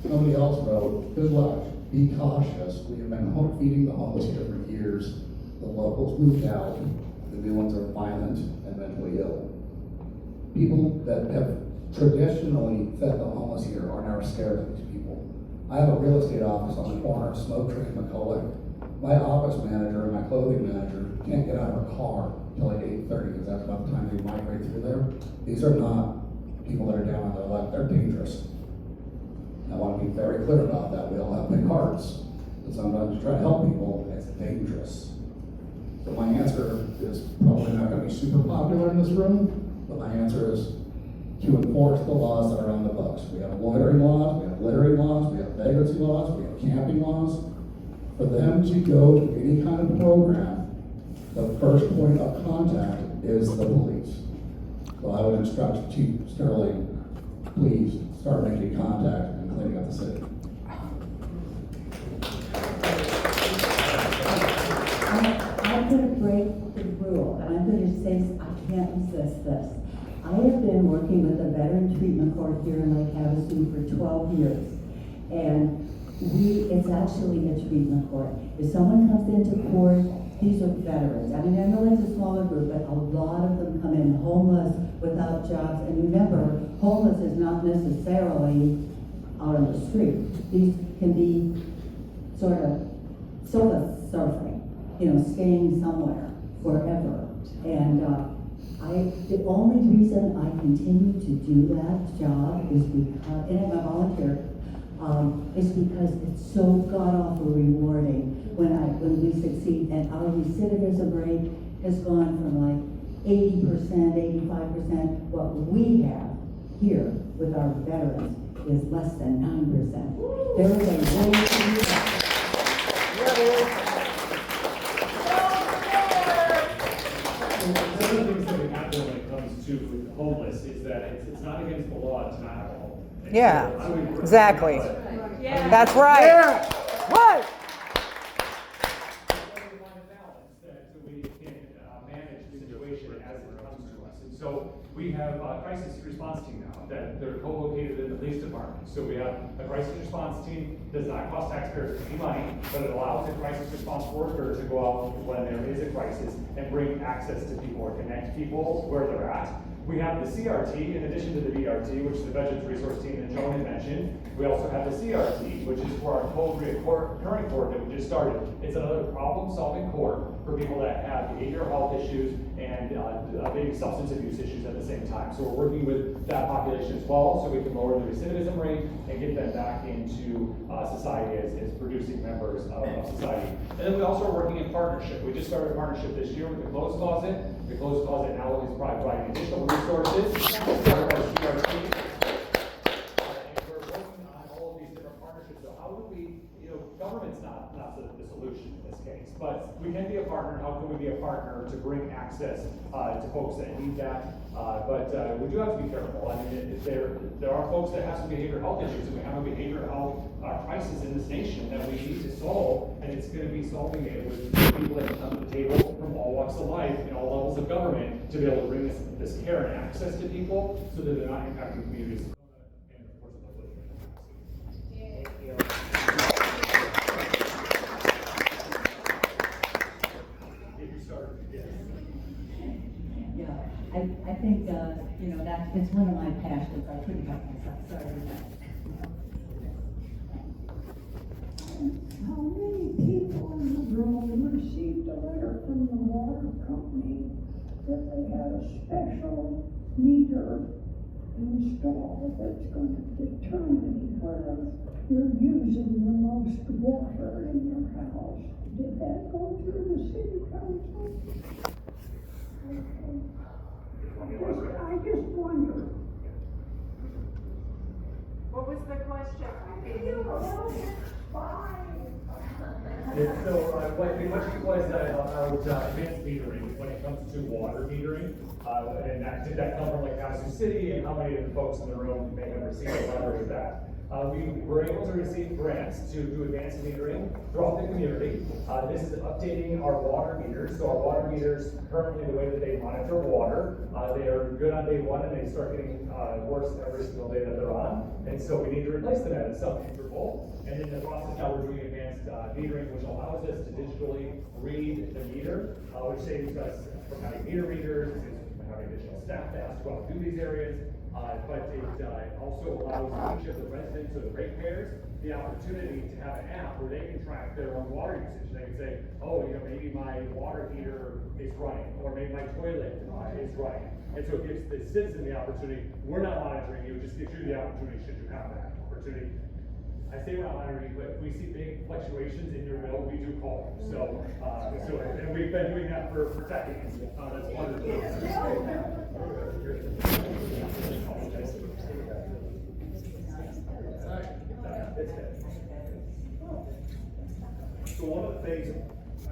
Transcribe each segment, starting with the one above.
Somebody else wrote, good luck, be cautious. We have been feeding the homeless here for years. The locals moved out. The new ones are violent and mentally ill. People that have traditionally fed the homeless here are now scared of these people. I have a real estate office on the corner of Smoke Tree and McCulloch. My office manager and my clothing manager can't get out of her car until like 8:30 because that's about the time they migrate through there. These are not people that are down on their luck, they're dangerous. I want to be very clear about that. We all have big hearts, but sometimes you try to help people, it's dangerous. So my answer is probably not going to be super popular in this room, but my answer is to enforce the laws that are on the books. We have loitering laws, we have littering laws, we have vagrancy laws, we have camping laws. For them to go to any kind of program, the first point of contact is the police. So I would instruct Chief Sterling, please start making contact and cleaning up the city. I'm going to break the rule, and I'm going to say I can't resist this. I have been working with the Veteran Treatment Court here in Lake Havasu for 12 years, and it's actually a treatment court. If someone comes into court, these are veterans. I mean, I know it's a smaller group, but a lot of them come in homeless, without jobs. And remember, homeless is not necessarily out on the street. These can be sort of sofa surfing, staying somewhere forever. And the only reason I continue to do that job is because, and I'm a volunteer, is because it's so god-awful rewarding when we succeed. And our recidivism rate has gone from like 80%, 85%. What we have here with our veterans is less than 9%. There is a way to do that. One of the things that we have to when it comes to homeless is that it's not against the law to not have a home. Yeah, So exactly. Yeah. That's right. Yeah. Right. So we can manage the situation as it comes to us. And so we have a crisis response team now that they're co-located in the police department. So we have a crisis response team, does not cost taxpayers any money, but it allows the crisis response worker to go out when there is a crisis and bring access to people or connect people where they're at. We have the CRT, in addition to the VRT, which is the Veterans Resource Team that Joan had mentioned. We also have the CRT, which is for our cold recurring court that we just started. It's another problem-solving court for people that have behavioral health issues and maybe substance abuse issues at the same time. So we're working with that population as well, so we can lower the recidivism rate and get them back into society as producing members of society. And then we also are working in partnership. We just started a partnership this year with the Clothes Closet. The Clothes Closet now is providing additional resources. And we're working on all of these different partnerships. So how do we, government's not the solution in this case, but we can be a partner. How can we be a partner to bring access to folks that need that? But we do have to be careful. I mean, there are folks that have some behavioral health issues, and we have a behavioral health crisis in this nation that we need to solve, and it's going to be solving it with people that come to the table from all walks of life and all levels of government to be able to bring this care and access to people so that they're not impacting communities. And of course, Thank you. if you start, Yeah, I think, it's one of my passions. I couldn't help myself. Sorry. How many people in the room received a letter from the water company that they had a special meter installed that's going to determine whether you're using the most water in your house? Did that go through the city council? I just wonder. What was the question? So what it was about advanced metering when it comes to water metering, and did that come from like Havasu City, and how many of the folks in the room may have received a letter with that? We were able to receive grants to do advanced metering throughout the community. This is updating our water meters. So our water meters, currently the way that they monitor water, they are good on day one and they start getting worse every single day that they're on. And so we need to replace them at some interval. And in the process now we're doing advanced metering, which allows us to digitally read the meter, which saves us from having meter readers, from having additional staff to have to go out and do these areas. But it also allows each of the residents or the ratepayers the opportunity to have an app where they can track their own water usage. They can say, oh, maybe my water heater is running, or maybe my toilet is running. And so it gives the citizen the opportunity. We're not monitoring you, it just gives you the opportunity should you have that opportunity. I say we're not monitoring you, but if we see big fluctuations in your bill, we do call you. So, and we've been doing that for decades. That's one of the So one of the things I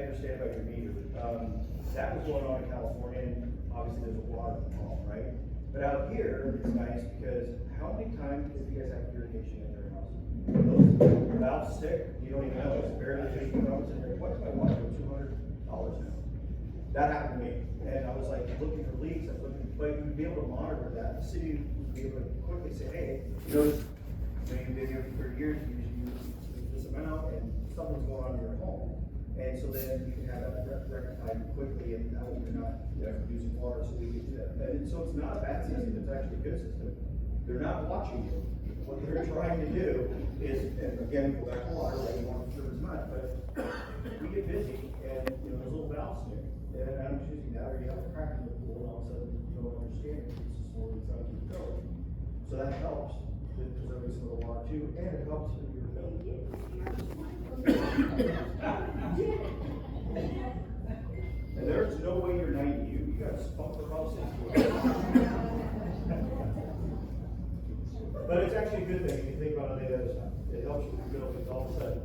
understand about your meter, that was going on in California, and obviously there's a water problem, right? But out here, it's nice because how many times do you guys have irrigation in your house? Those valves stick, you don't even know, it's barely taking problems in there. What's my water for $200 now? That happened to me, and I was like looking for leaks, I was looking, but you'd be able to monitor that. The city would be able to quickly say, hey, you've been here for years, you use this amount, and something's going on in your home. And so then you can have that rectified quickly, and now you're not using water, so we can do that. And so it's not a bad system, it's actually a good system. They're not watching you. What they're trying to do is, and again, go back to water, like you want to serve as much, but we get busy, and there's little valves here. And I'm choosing that, or you have a crack in the pool, and all of a sudden you don't understand it, it's just slowly trying to keep going. So that helps with preserving some of the water too, and it helps with your bill. And there's no way you're 90. You got to spunk the house into it. But it's actually a good thing if you think about it the other side. It helps with your bill because all of a sudden,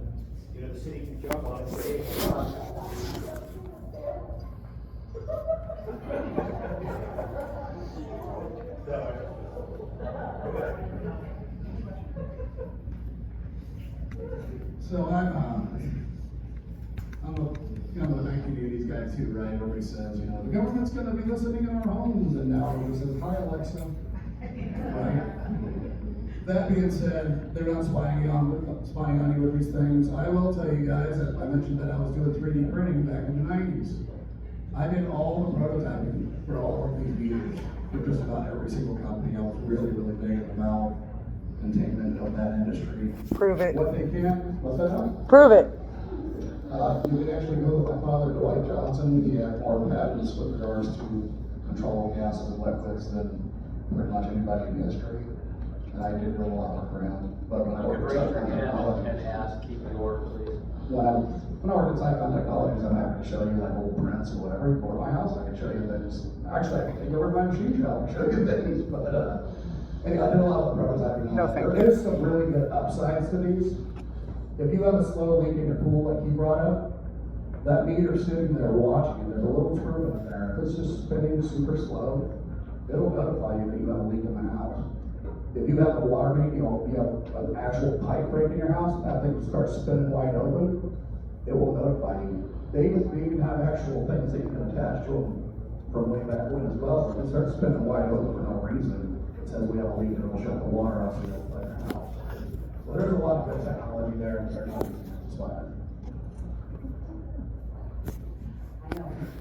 the city can jump on it and say, hey, come on. So I'm a kind of a 1980s guy too, right? Everybody says, the government's going to be listening in our homes, and now everybody says, hi Alexa, right? That being said, they're not spying on you with these things. I will tell you guys that I mentioned that I was doing 3D printing back in the 90s. I did all the prototyping for all of these meters for just about every single company. I was really, really big in the valve containment of that industry. Prove it. What they can't, what's that? Prove it. You can actually go with my father, Dwight Johnson. He had more patents with regards to control gases and liquids than pretty much anybody in history. And I did do a lot for him. But when I worked at Cyclone Technologies, when I worked at Cyclone Technologies, I'm happy to show you like old prints or whatever. Or my house, I can show you things. Actually, I can take over my machine shop and show you things. But anyway, I did a lot of prototyping. No, thank There is some really good upsides to these. If you have a slow leak in your pool like you brought up, that meter's sitting there watching, and there's a little turbine in there. If it's just spinning super slow, it'll notify you that you have a leak in the house. If you have a water main, you have an actual pipe break in your house, that thing starts spinning wide open, it will notify you. They even have actual things that you can attach to them from way back when as well. If it starts spinning wide open for no reason, it says we have a leak and it'll shut the water off so you don't play your house. So there's a lot of good technology there, and they're not inspired.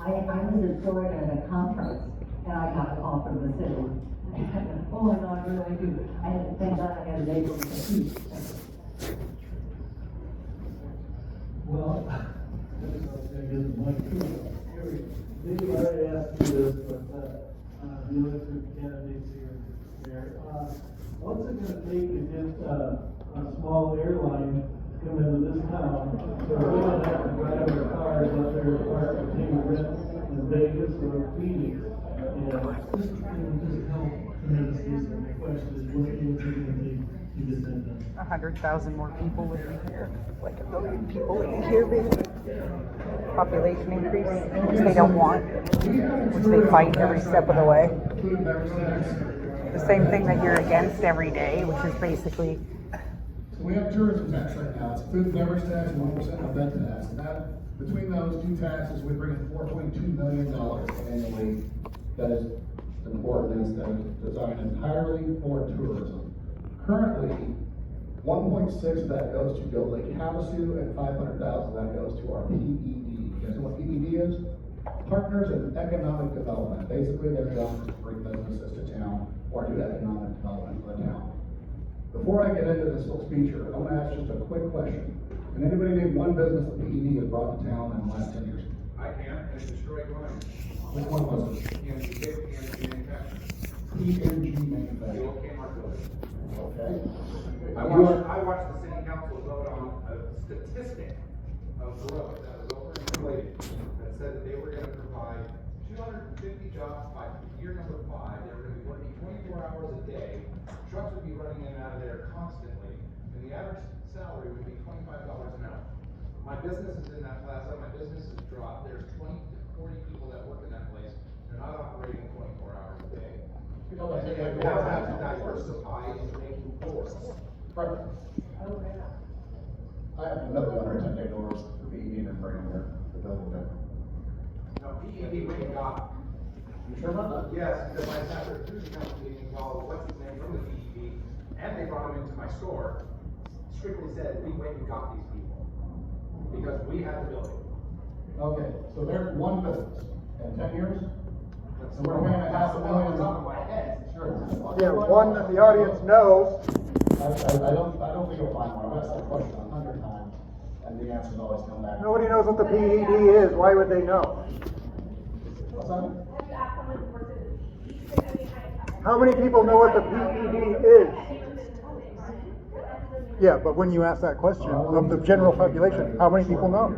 I was in Florida at a conference, and I got a call from the city. Oh my God, what do I do? Thank God I had a neighbor with a key. Well, I guess my maybe I already asked you this, but the other two candidates here, Mayor, what's it gonna take to get a small airline to come into this town so we don't have to drive our cars up there to park and take a rent in Vegas or Phoenix? And just help tremendously. So my question is, what do you think it will take to get that done? 100,000 more people would be here. Like 1 billion people would be here, baby. Population increase, which they don't want, which they fight every step of the way. The same thing that you're against every day, which is basically So we have tourism tax right now, it's food and beverage tax and 1% of bed tax, and that, between those two taxes, we bring in $4.2 million annually. That is an ordinance that is designed entirely for tourism. Currently, 1.6 of that goes to Go Lake Havasu, and 500,000 of that goes to our PED. You guys know what PED is? Partners in Economic Development. Basically, their job is to bring businesses to town or do economic development for the town. Before I get into this little speech here, I want to ask just a quick question. Can anybody name one business that PED has brought to town in the last 10 years? I can, and it destroyed mine. Which one was it? PNG manufacturing. PNG The Manufacturing. old Kmart building. Okay. I watched the city council vote on a statistic of growth that was overinflated, that said that they were gonna provide 250 jobs by year number 5, they were gonna be working 24 hours a day, trucks would be running in and out of there constantly, and the average salary would be $25 an hour. My business is in that plaza, my business has dropped, there's 20 to 40 people that work in that place, they're not operating 24 hours a day. And they now have to diversify into making doors. Perfect. I have another 110 doors for PED and bring them here to build them. Now, PED went and got, You sure about that? yes, because I sat there through the council meeting, called, what's his name from the PED, and they brought him into my store, strictly said, we went and got these people, because we had the building. Okay, so there's one business in 10 years? That's So we're paying $500,000. on top of my head. Sure. Yeah, one that the audience knows. I don't think you'll find one. I've asked that question 100 times, and the answers always come back. Nobody knows what the PED is. Why would they know? What's that? Have you asked someone who works at the PED? I mean, How many people know what the PED is? Yeah, but when you ask that question of the general population, how many people know?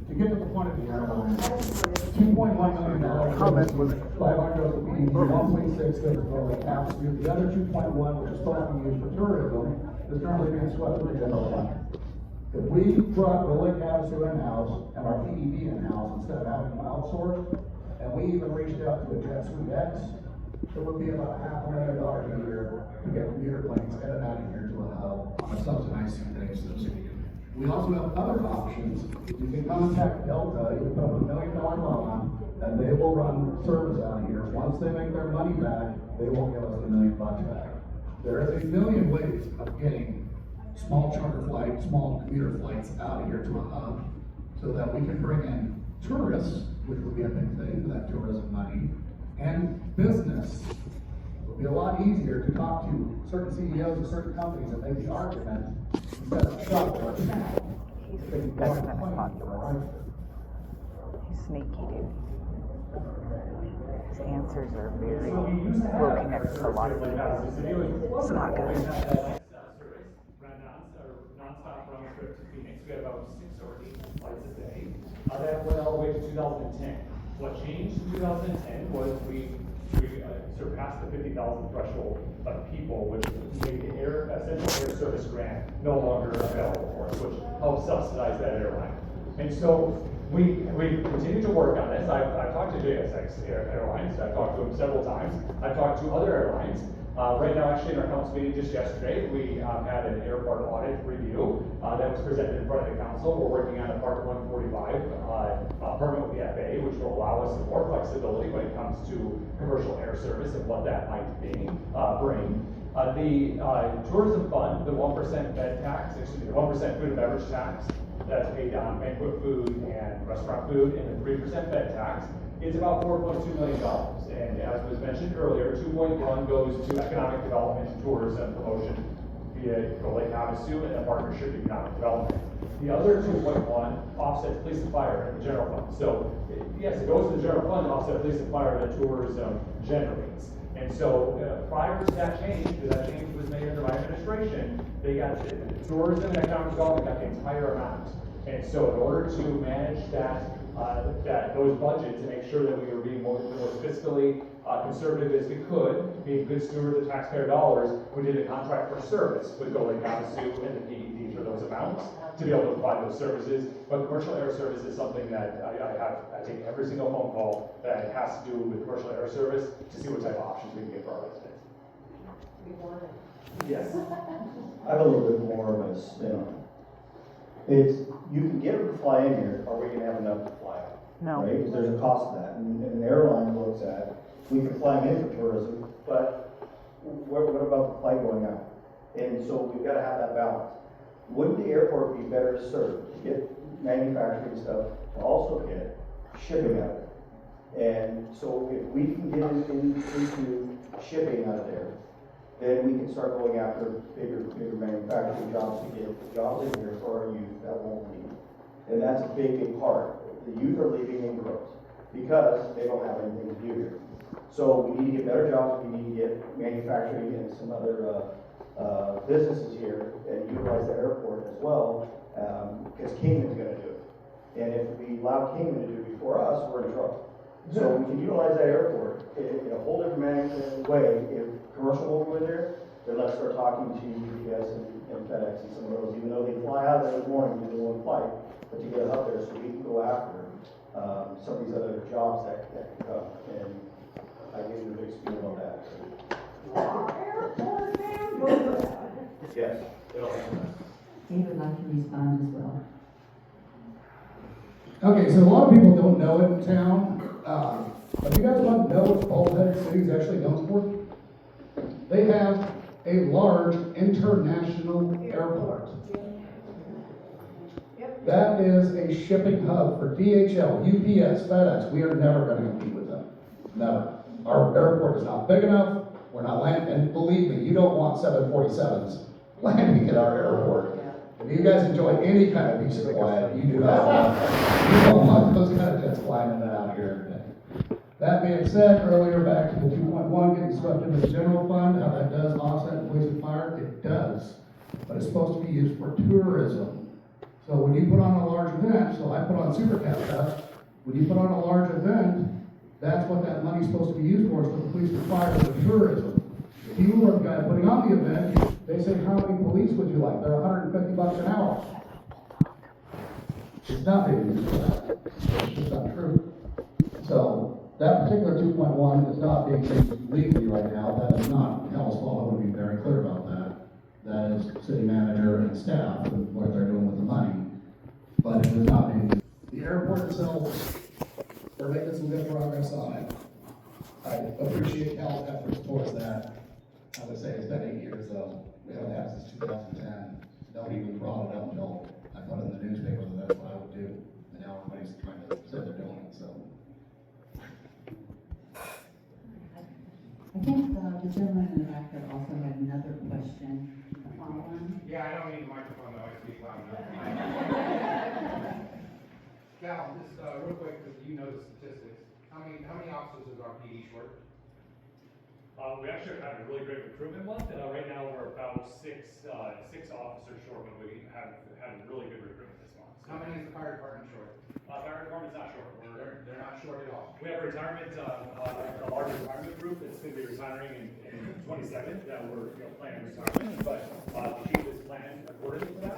To get to the point of the airline, $2.1 million. Comment was- 500 goes to PED, 1.6 goes to Go Lake Havasu. The other 2.1, which is supposed to be used for tourism, is currently being swept to the general fund. If we brought Go Lake Havasu in-house and our PED in-house instead of having them outsourced, and we even reached out to a Jet Suite X, it would be about $500,000 a year to get commuter planes in and out of here to a hub on a subsidized basis. We also have other options. You can contact Delta, you put up $1 million loan, and they will run service out of here. Once they make their money back, they will give us $1 million back. There is a million ways of getting small charter flights, small commuter flights out of here to a hub, so that we can bring in tourists, which would be a big thing for that tourism money, and business. It would be a lot easier to talk to certain CEOs of certain companies and make the argument instead of shop for He's definitely popular. He's sneaky, dude. His answers are very, will connect to a lot of people. It's not good. Non-stop round trip to Phoenix. We had about 6 or 8 flights a day. That went all the way to 2010. What changed in 2010 was we surpassed the 50,000 threshold of people, which made the essential air service grant no longer available for us, which helped subsidize that airline. And so we continue to work on this. I've talked to JSX Airlines. I've talked to them several times. I've talked to other airlines. Right now, actually, in our council meeting just yesterday, we had an airport audit review that was presented in front of the council. We're working on a Part 145 permit with the FAA, which will allow us some more flexibility when it comes to commercial air service and what that might bring. The tourism fund, the 1% bed tax, excuse me, the 1% food and beverage tax that's paid on banquet food and restaurant food, and the 3% bed tax, it's about $4.2 million. And as was mentioned earlier, 2.1 goes to economic development and tourism promotion via Go Lake Havasu and the Partnership Economic Development. The other 2.1 offsets police and fire in the general fund. So yes, it goes to the general fund to offset police and fire that tourism generates. And so prior to that change, because that change was made under my administration, they got tourism and economic development got the entire amount. And so in order to manage those budgets and make sure that we were being the most fiscally conservative as we could, being good stewards of taxpayer dollars, we did a contract for service with Go Lake Havasu and the PED for those amounts. to be able to provide those services. But commercial air service is something that I take every single phone call that has to do with commercial air service to see what type of options we can get for our residents. Yes. I have a little bit more of a spin on it. It's, you can get them to fly in here, are we gonna have enough to fly out? No. Right, because there's a cost to that, and an airline looks at, we can fly them in for tourism, but what about the flight going out? And so we've gotta have that balance. Wouldn't the airport be better served to get manufacturing stuff, to also get shipping out of it? And so if we can get into shipping out of there, then we can start going after bigger manufacturing jobs to get jobs in here for our youth that won't leave. And that's a big part. The youth are leaving in droves because they don't have anything to do here. So we need to get better jobs, we need to get manufacturing and some other businesses here and utilize the airport as well, because Kingman's gonna do it. And if we allow Kingman to do it before us, we're in trouble. So we can utilize that airport in a whole different way. If commercial will go in there, then let's start talking to UPS and FedEx and some of those, even though they fly out of there this morning, do one flight, but to get it up there so we can go after some of these other jobs that can come. And I gave you a big spiel on that. Yes, it'll happen. He would like to respond as well. Okay, so a lot of people don't know it in town, but you guys want to know what Bald-headed cities actually known for? They have a large international airport. That is a shipping hub for DHL, UPS, FedEx. We are never going to compete with them. Never. Our airport is not big enough. We're not landing, and believe me, you don't want 747s landing at our airport. If you guys enjoy any kind of peace and quiet, you do not want those kind of jets flying in and out here every day. That being said, earlier back to the 2.1, getting swept into the general fund, how that does offset police and fire, it does. But it's supposed to be used for tourism. So when you put on a large event, so I put on Super Cat Fest, when you put on a large event, that's what that money's supposed to be used for, is for the police and fire, for tourism. If you were the guy putting on the event, they say, how many police would you like? They're $150 an hour. It's not being used for that. It's just not true. So that particular 2.1 is not being used legally right now. That is not Cal's fault. I want to be very clear about that. That is city manager and staff and what they're doing with the money. But it is not being used. The airport itself, we're making some good progress on it. I appreciate Cal's efforts towards that. I would say it's been 8 years though. We haven't had it since 2010. Nobody even brought it up until I put it in the newspaper that that's what I would do. And now everybody's trying to say they're doing it, so. I think the gentleman in the back there also had another question. A follow-on. Yeah, I don't need the microphone though, I speak loud enough. Cal, just real quick, because you know the statistics, how many officers is our PD short? We actually are having a really great recruitment month. Right now, we're about six officers short, but we have had really good recruitment this month. So How many is the fire department short? fire department's not short. They're not short at all. We have a retirement, a large retirement group that's going to be retiring in 22nd, that we're planning retirement, but the chief is planned accordingly for that.